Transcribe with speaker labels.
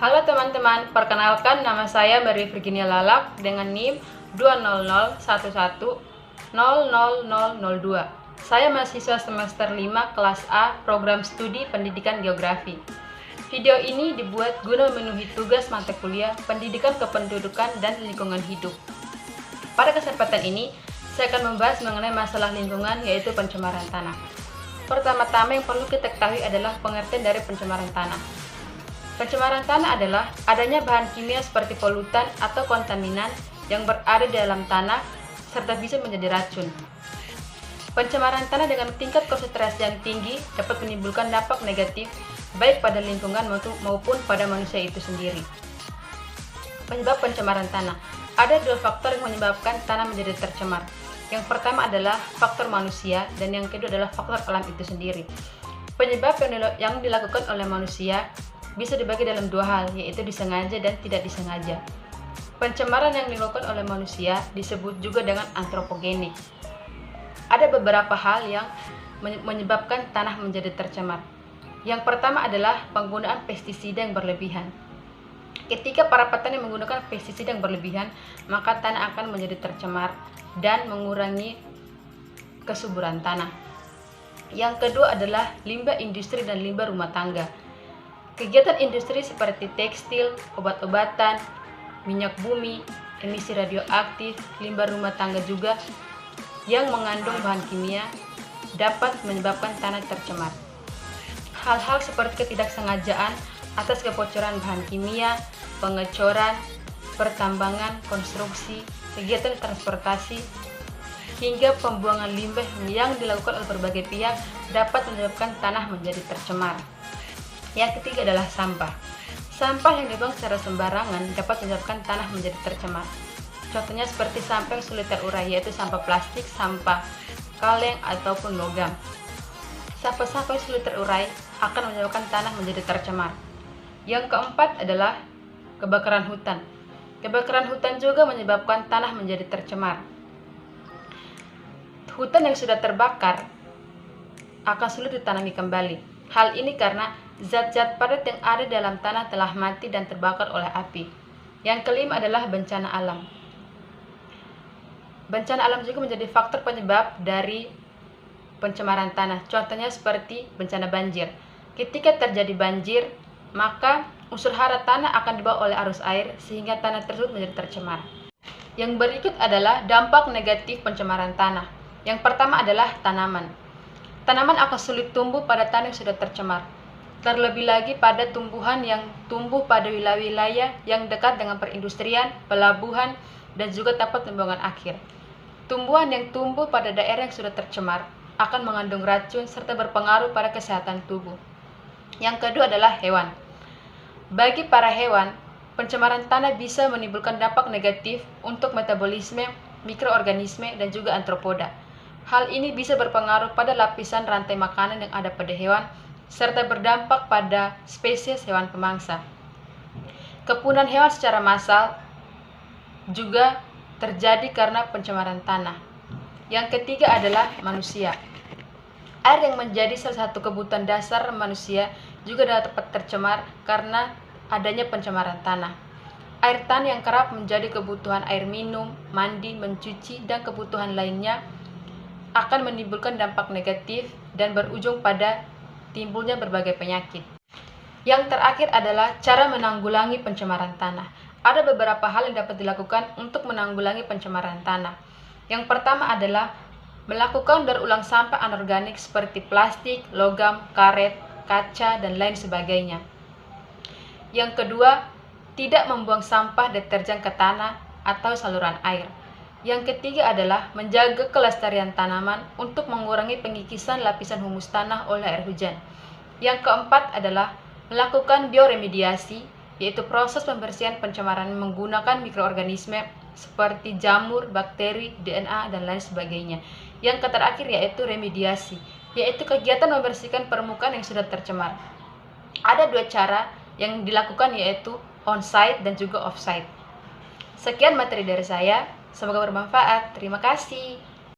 Speaker 1: Halo teman-teman, perkenalkan nama saya Mary Virginia Lalak dengan NIM 20011000002. Saya mahasiswa semester 5 kelas A program studi pendidikan geografi. Video ini dibuat guna memenuhi tugas mata kuliah pendidikan kependudukan dan lingkungan hidup. Pada kesempatan ini, saya akan membahas mengenai masalah lingkungan, yaitu pencemaran tanah. Pertama-tama yang perlu kita ketahui adalah pengertian dari pencemaran tanah. Pencemaran tanah adalah adanya bahan kimia seperti polutan atau kontaminan yang berada di dalam tanah serta bisa menjadi racun. Pencemaran tanah dengan tingkat konsentrasi yang tinggi dapat menimbulkan dampak negatif baik pada lingkungan maupun pada manusia itu sendiri. Penyebab pencemaran tanah. Ada dua faktor yang menyebabkan tanah menjadi tercemar. Yang pertama adalah faktor manusia dan yang kedua adalah faktor alam itu sendiri. Penyebab yang dilakukan oleh manusia bisa dibagi dalam dua hal, yaitu disengaja dan tidak disengaja. Pencemaran yang dilakukan oleh manusia disebut juga dengan antropogenik. Ada beberapa hal yang menyebabkan tanah menjadi tercemar. Yang pertama adalah penggunaan pestisida yang berlebihan. Ketika para petani menggunakan pestisida yang berlebihan, maka tanah akan menjadi tercemar dan mengurangi kesuburan tanah. Yang kedua adalah limbah industri dan limbah rumah tangga. Kegiatan industri seperti tekstil, obat-obatan, minyak bumi, emisi radioaktif, limbah rumah tangga juga yang mengandung bahan kimia dapat menyebabkan tanah tercemar. Hal-hal seperti ketidaksengajaan atas kebocoran bahan kimia, pengecoran, pertambangan, konstruksi, kegiatan transportasi, hingga pembuangan limbah yang dilakukan oleh berbagai pihak dapat menyebabkan tanah menjadi tercemar. Yang ketiga adalah sampah. Sampah yang dibuang secara sembarangan dapat menyebabkan tanah menjadi tercemar. Contohnya seperti sampah yang sulit terurai, yaitu sampah plastik, sampah kaleng, ataupun logam. Sampah-sampah yang sulit terurai akan menyebabkan tanah menjadi tercemar. Yang keempat adalah kebakaran hutan. Kebakaran hutan juga menyebabkan tanah menjadi tercemar. Hutan yang sudah terbakar akan sulit ditanami kembali. Hal ini karena zat-zat padat yang ada dalam tanah telah mati dan terbakar oleh api. Yang kelima adalah bencana alam. Bencana alam juga menjadi faktor penyebab dari pencemaran tanah. Contohnya seperti bencana banjir. Ketika terjadi banjir, maka unsur hara tanah akan dibawa oleh arus air sehingga tanah tersebut menjadi tercemar. Yang berikut adalah dampak negatif pencemaran tanah. Yang pertama adalah tanaman. Tanaman akan sulit tumbuh pada tanah yang sudah tercemar. Terlebih lagi pada tumbuhan yang tumbuh pada wilayah-wilayah yang dekat dengan perindustrian, pelabuhan, dan juga tempat pembuangan akhir. Tumbuhan yang tumbuh pada daerah yang sudah tercemar akan mengandung racun serta berpengaruh pada kesehatan tubuh. Yang kedua adalah hewan. Bagi para hewan, pencemaran tanah bisa menimbulkan dampak negatif untuk metabolisme, mikroorganisme, dan juga antropoda. Hal ini bisa berpengaruh pada lapisan rantai makanan yang ada pada hewan, serta berdampak pada spesies hewan pemangsa. Kepunahan hewan secara massal juga terjadi karena pencemaran tanah. Yang ketiga adalah manusia. Air yang menjadi salah satu kebutuhan dasar manusia juga dapat tercemar karena adanya pencemaran tanah. Air tanah yang kerap menjadi kebutuhan air minum, mandi, mencuci, dan kebutuhan lainnya akan menimbulkan dampak negatif dan berujung pada timbulnya berbagai penyakit. Yang terakhir adalah cara menanggulangi pencemaran tanah. Ada beberapa hal yang dapat dilakukan untuk menanggulangi pencemaran tanah. Yang pertama adalah melakukan daur ulang sampah anorganik seperti plastik, logam, karet, kaca, dan lain sebagainya. Yang kedua, tidak membuang sampah deterjen ke tanah atau saluran air. Yang ketiga adalah menjaga kelestarian tanaman untuk mengurangi pengikisan lapisan humus tanah oleh air hujan. Yang keempat adalah melakukan bioremediasi, yaitu proses pembersihan pencemaran menggunakan mikroorganisme seperti jamur, bakteri, DNA, dan lain sebagainya. Yang terakhir yaitu remediasi, yaitu kegiatan membersihkan permukaan yang sudah tercemar. Ada dua cara yang dilakukan, yaitu on-site dan juga off-site. Sekian materi dari saya. Semoga bermanfaat. Terima kasih.